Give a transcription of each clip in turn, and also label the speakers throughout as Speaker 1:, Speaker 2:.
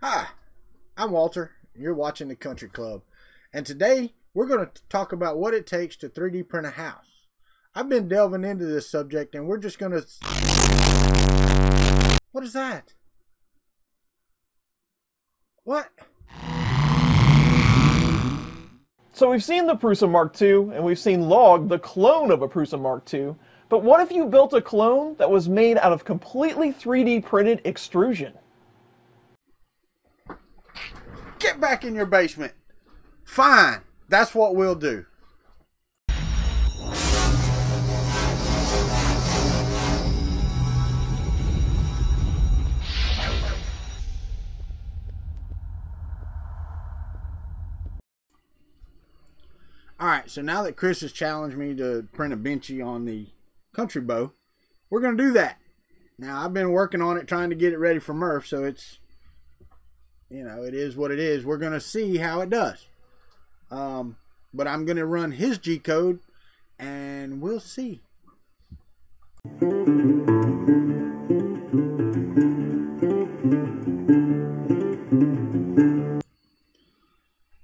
Speaker 1: Hi, I'm Walter. You're watching the Country Club. And today we're going to talk about what it takes to 3D print a house. I've been delving into this subject and we're just going to... What is that? What?
Speaker 2: So we've seen the Prusa Mark II, and we've seen Log, the clone of a Prusa Mark II, but what if you built a clone that was made out of completely 3D printed extrusion?
Speaker 1: Get back in your basement. Fine, that's what we'll do. Alright, so now that Chris has challenged me to print a benchy on the Country Bow, we're going to do that. Now, I've been working on it, trying to get it ready for Murph, so it's, you know, it is what it is. We're going to see how it does. But I'm going to run his G-code, and we'll see.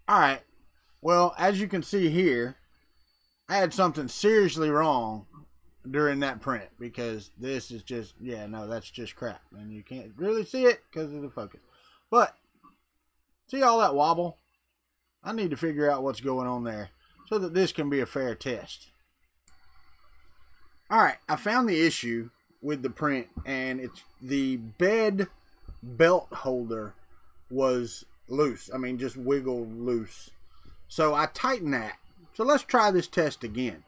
Speaker 1: Alright. Well, as you can see here, I had something seriously wrong during that print because this is just, yeah, no, that's just crap. And you can't really see it because of the focus. But, see all that wobble? I need to figure out what's going on there so that this can be a fair test. Alright, I found the issue with the print, and it's the bed belt holder was loose. I mean, just wiggle loose. So I tighten that. So let's try this test again.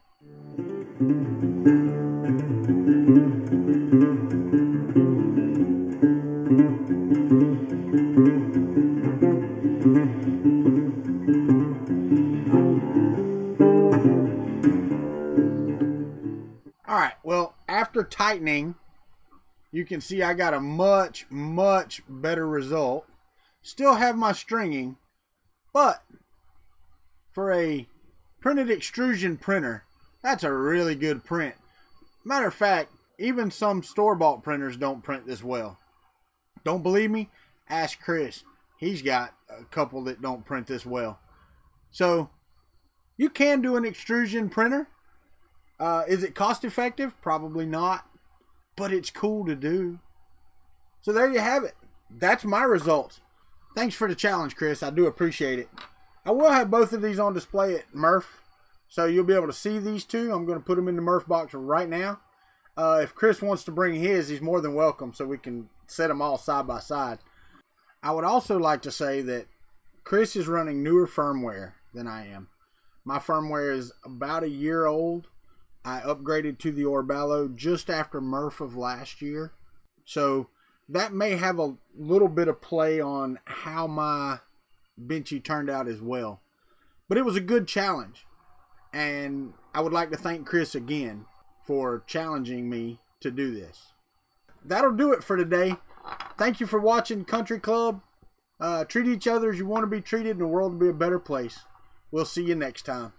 Speaker 1: Alright, well, after tightening, you can see I got a much better result. Still have my stringing, but for a printed extrusion printer, that's a really good print. Matter of fact, even some store-bought printers don't print this well. Don't believe me? Ask Chris. He's got a couple that don't print this well. So, you can do an extrusion printer. Is it cost effective? Probably not. But it's cool to do. So there you have it. That's my results. Thanks for the challenge, Chris. I do appreciate it. I will have both of these on display at Murph, so you'll be able to see these two. I'm going to put them in the Murph box right now. If Chris wants to bring his, he's more than welcome, so we can set them all side by side. I would also like to say that Chris is running newer firmware than I am. My firmware is about a year old. I upgraded to the Orballo just after Murph of last year. So that may have a little bit of play on how my benchy turned out as well. But it was a good challenge. And I would like to thank Chris again for challenging me to do this. That'll do it for today. Thank you for watching Country Club. Treat each other as you want to be treated and the world will be a better place. We'll see you next time.